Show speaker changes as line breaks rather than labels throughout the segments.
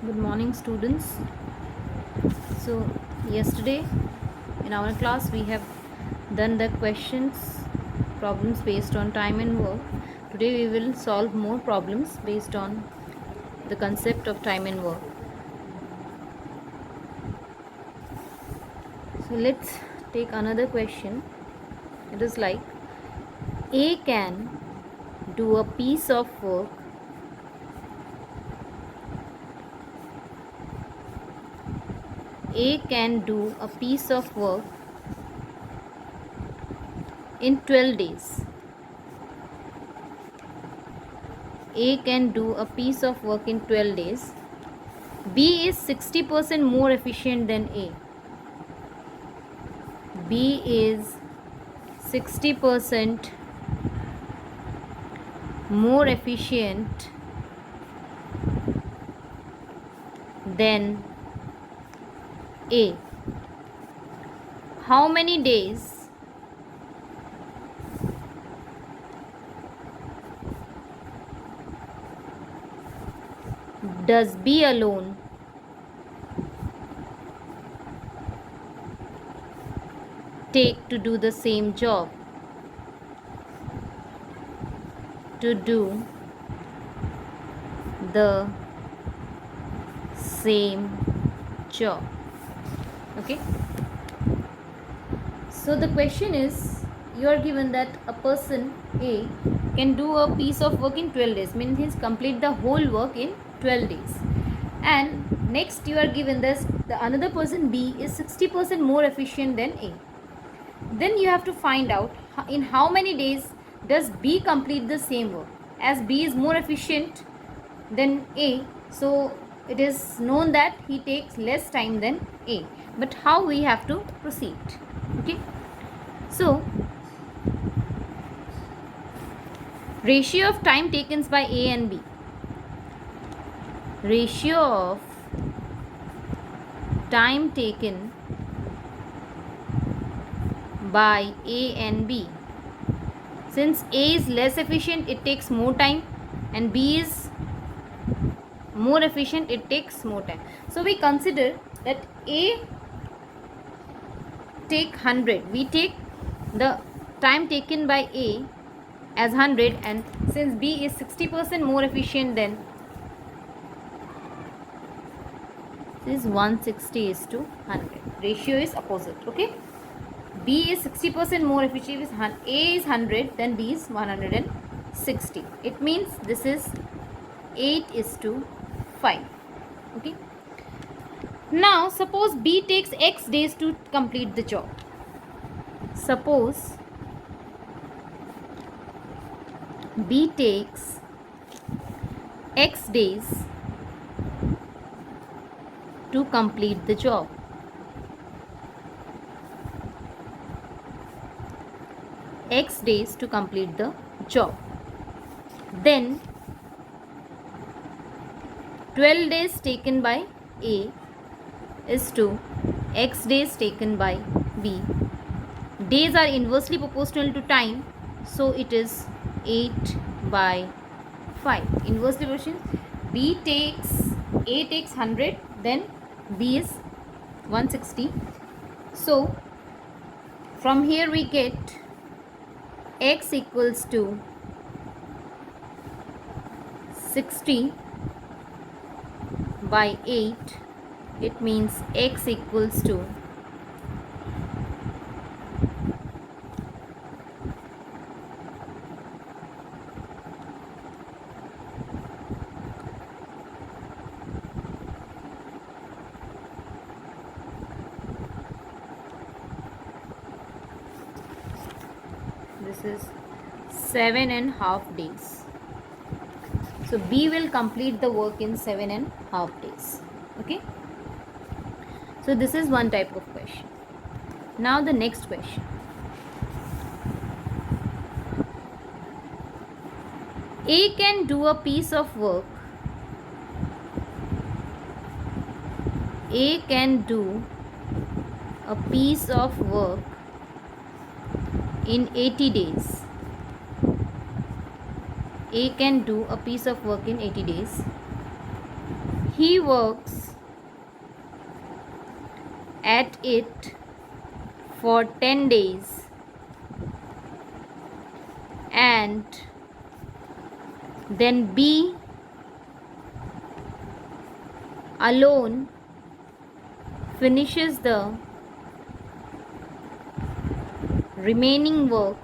Good morning, students. So yesterday in our class we have done the problems based on time and work. Today we will solve more problems based on the concept of time and work. So let's take another question. It is like A can do a piece of work A can do a piece of work in 12 days. A can do a piece of work in 12 days. B is 60% more efficient than A. B is 60% more efficient than A. How many days does B alone take to do the same job? To do the same job. Okay. So the question is, you are given that a person A can do a piece of work in 12 days, means he's complete the whole work in 12 days. And next you are given this, the another person B is 60% more efficient than A. Then you have to find out in how many days does B complete the same work. As B is more efficient than A, so it is known that he takes less time than A. But how we have to proceed? Okay. So ratio of time taken by A and B. Ratio of time taken by A and B. Since A is less efficient, it takes more time, and B is more efficient, it takes more time. So we consider that A take 100. We take the time taken by A as 100, and since B is 60% more efficient than this is 160 is to 100. Ratio is opposite. Okay. B is 60% more efficient. A is 100, then B is 160. It means this is 8 is to 5. Okay. Now suppose B takes X days to complete the job. Suppose B takes X days to complete the job. X days to complete the job. Then 12 days taken by A is to X days taken by B. Days are inversely proportional to time, so it is 8 by 5. Inversely proportional. A takes 100, then B is 160. So from here we get X equals to 60 by 8. It means X equals to this is 7.5 days. So B will complete the work in 7.5 days. Okay. So this is one type of question. Now the next question. A can do a piece of work. A can do a piece of work in 80 days. A can do a piece of work in 80 days. he works at it for 10 days and then B alone finishes the remaining work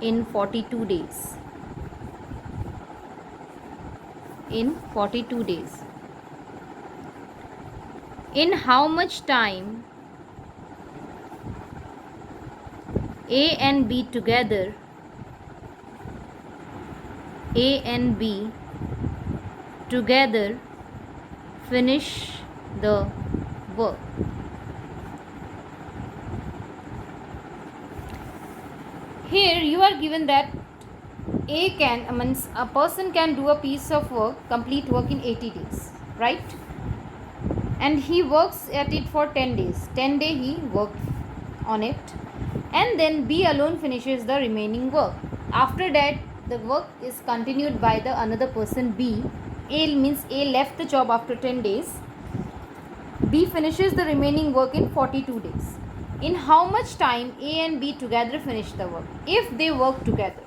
in 42 days. In how much time A and B together finish the work? Here you are given that a person can do a piece of work, complete work in 80 days, right? And he works at it for 10 days. 10 days he worked on it, and then B alone finishes the remaining work. After that, the work is continued by the another person B. A means A left the job after 10 days. B finishes the remaining work in 42 days. In how much time A and B together finish the work? If they work together.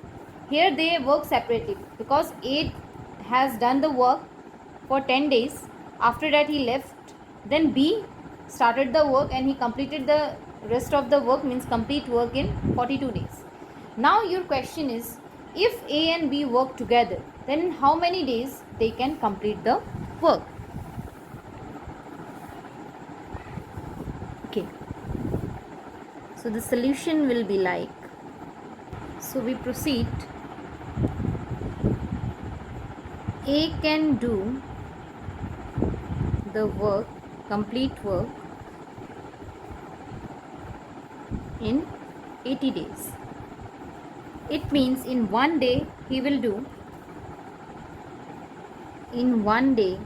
Here they work separately because A has done the work for 10 days. After that he left. Then B started the work and he completed the rest of the work, means complete work in 42 days. Now your question is, if A and B work together, then in how many days they can complete the work? Okay. So the solution will be like, so we proceed. A can do the work, complete work in 80 days. It means in one day he will do, in one day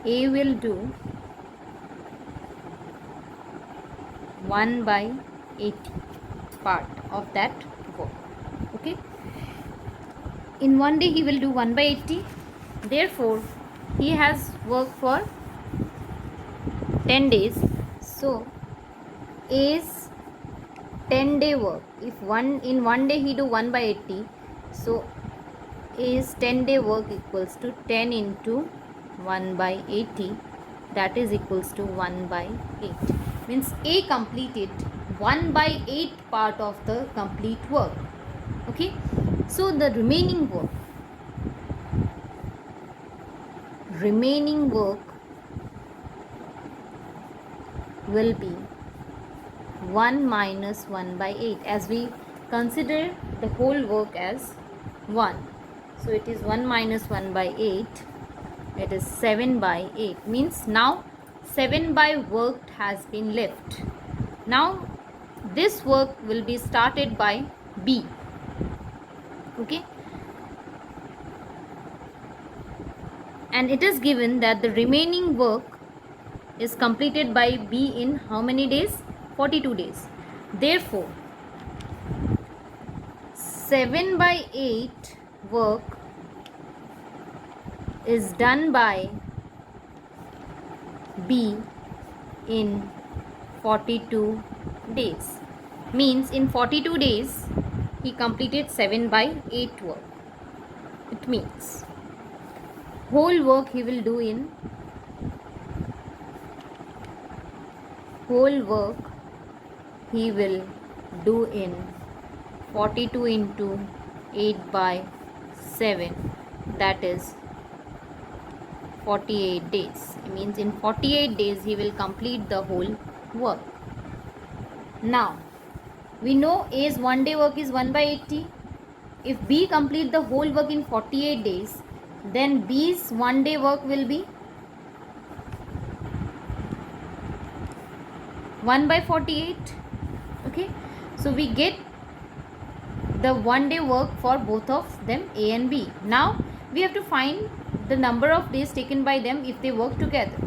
A will do 1/80 part of that work. Okay. In one day he will do 1/80. Therefore, he has worked for 10 days. So, A's 10-day work, if in one day he do 1/80, so A's 10-day work equals to 10 into 1/80, that is equals to 1/8. Means A completed 1/8 part of the complete work. Okay. So the remaining work will be 1 minus 1/8, as we consider the whole work as 1. So it is 1 minus 1/8, it is 7/8, means now 7 by worked has been left. Now this work will be started by B. Okay. And it is given that the remaining work is completed by B in how many days? 42 days. Therefore, 7/8 work is done by B in 42 days. Means in 42 days he completed 7/8 work. It means whole work he will do in 42 into 8/7, that is 48 days. It means in 48 days he will complete the whole work. Now we know A's one day work is 1/80. If B complete the whole work in 48 days, then B's one day work will be 1/48. Okay, so we get the one day work for both of them, A and B. Now we have to find the number of days taken by them if they work together.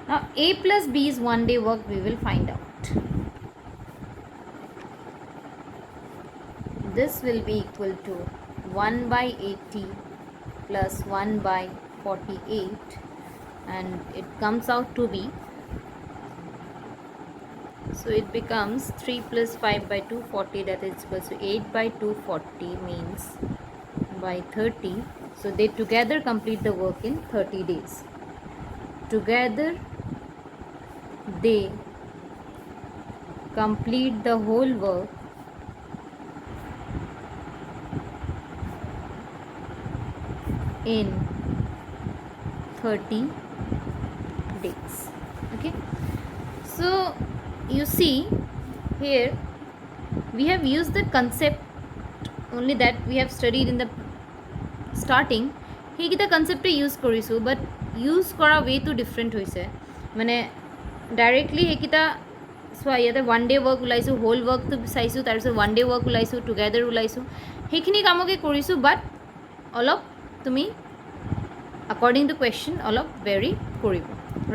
Now A plus B's one day work we will find out. this will be equal to 1 by 80 plus 1 by 48, and it comes out to be, so it becomes 3 plus 5 by 240, that is equal to 8 by 240 means by 30. So they together complete the work in 30 days. Together they complete the whole work in 30 days. Okay, so you see here we have used the concept only that we have studied in the starting. সেইকেইটা কনচেপ্টে use কৰিছোঁ, but use কৰা ৱেটো different হৈছে। মানে directly সেইকেইটা চোৱা, ইয়াতে 1 day work ওলাইছোঁ, whole ৱৰ্কটো চাইছোঁ, তাৰপিছত 1 ডে ৱৰ্ক ওলাইছোঁ, টুগেডাৰ ওলাইছোঁ, সেইখিনি কামকে কৰিছোঁ, বাট অলপ তুমি according to question অলপ ভেৰি কৰিব,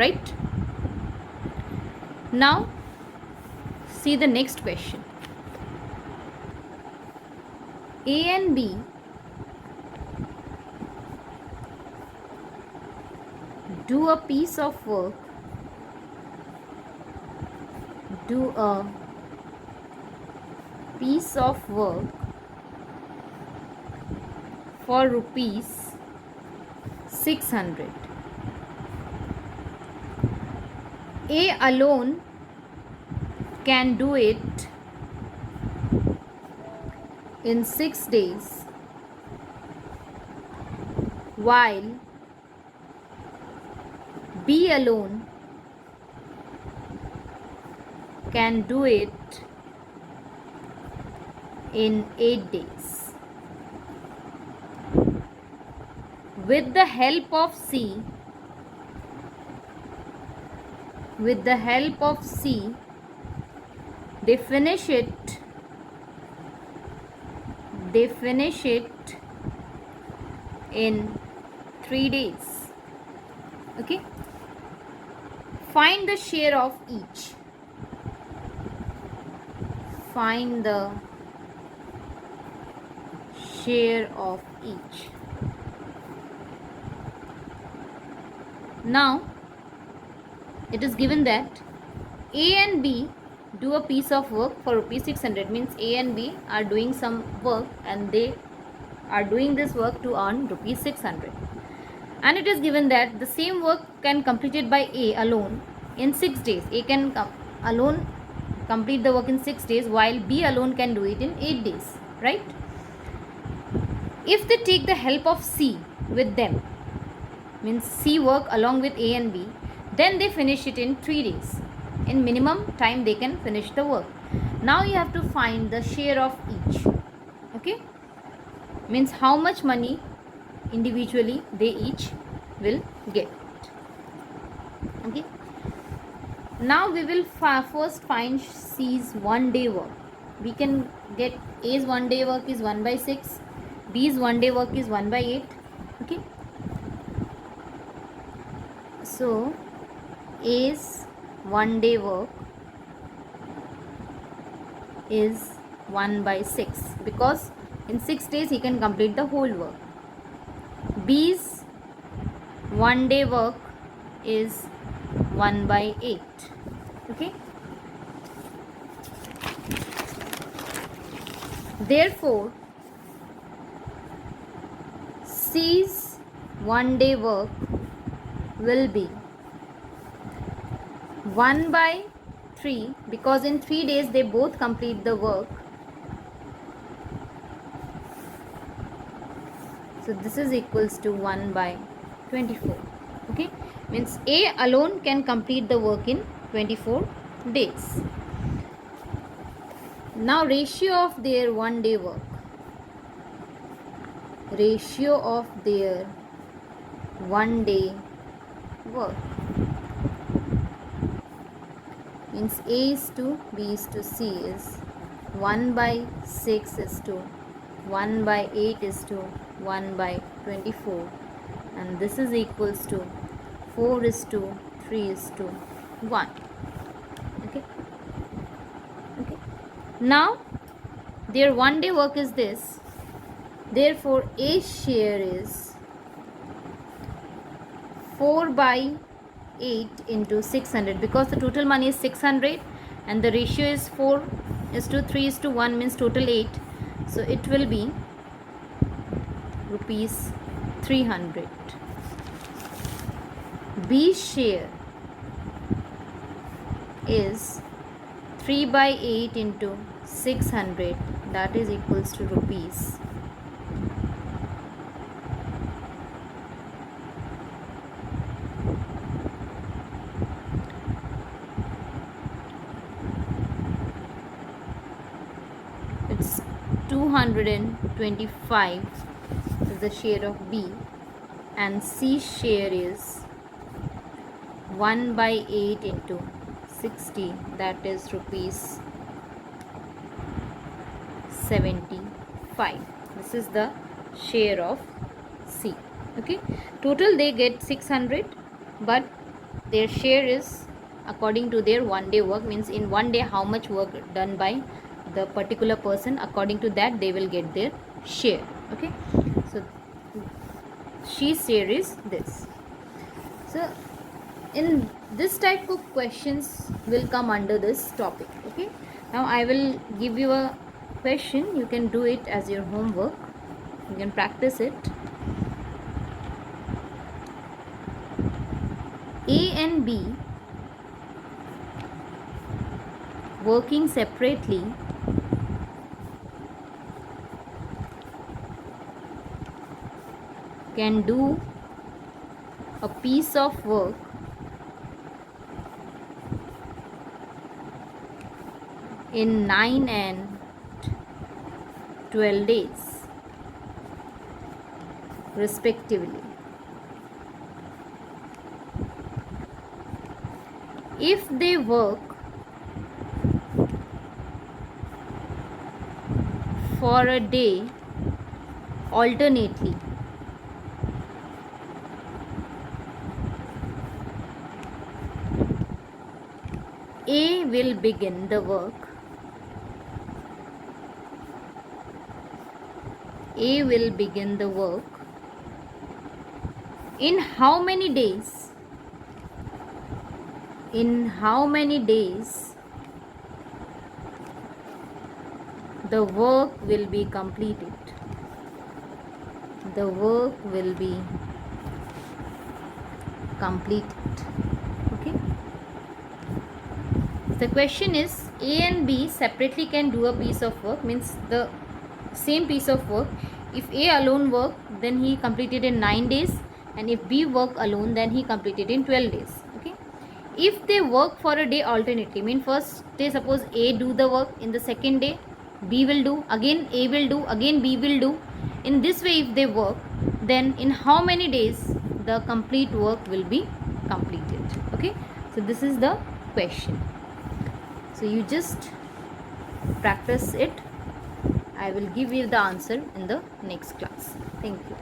right? Now see the next question. A and B do a piece of work, for rupees 600. A alone can do it in 6 days, while B alone can do it in 8 days. With the help of C, they finish it in 3 days. Okay, find the share of each. Find the share of each. Now it is given that A and B do a piece of work for rupees 600, means A and B are doing some work and they are doing this work to earn rupees 600, and it is given that the same work can completed by A alone in 6 days. A can alone complete the work in 6 days, while B alone can do it in 8 days, right? If they take the help of C with them, means C work along with A and B, then they finish it in 3 days. In minimum time they can finish the work. Now you have to find the share of each. Okay, means how much money individually they each will get. Okay, now we will first find C's 1 day work. We can get A's 1 day work is 1 by 6, B's 1 day work is 1 by 8. Okay, so A's 1 day work is 1 by 6, because in 6 days he can complete the whole work. B's 1 day work is 1 by 8. Okay, therefore C's 1 day work will be 1 by 3, because in 3 days they both complete the work. So this is equals to 1 by 24. Okay, means A alone can complete the work in 24 days. Now ratio of their 1 day work. Ratio of their 1 day work means A is to B is to C is 1 by 6 is to 1 by 8 is to 1 by 24, and this is equals to 4 is to 3 is to 1. Okay, now their one day work is this, therefore A share is 4 by 8 into 600, because the total money is 600 and the ratio is 4 is to 3 is to 1, means total 8. So it will be rupees 300. B share is 3 by 8 into 600, that is equals to rupees 225 is the share of B, and C share is 1 by 8 into 60, that is rupees 75. This is the share of C. Okay, total they get 600, but their share is according to their one day work, means in one day how much work done by the particular person, according to that they will get their share. Okay, so she's share is this. So in this type of questions will come under this topic. Okay, now I will give you a question, you can do it as your homework, you can practice it. A and B working separately can do a piece of work in 9 and 12 days respectively. If they work for a day alternately, A will begin the work. A will begin the work in how many days? In how many days the work will be completed? The work will be completed. Okay. The question is, A and B separately can do a piece of work, means the same piece of work. If A alone work, then he completed in 9 days, and if B work alone, then he completed in 12 days. Okay. If they work for a day alternately, mean first day suppose A do the work, in the second day B will do, again A will do, again B will do. In this way if they work, then in how many days the complete work will be completed? Okay, so this is the question. So you just practice it. I will give you the answer in the next class. Thank you.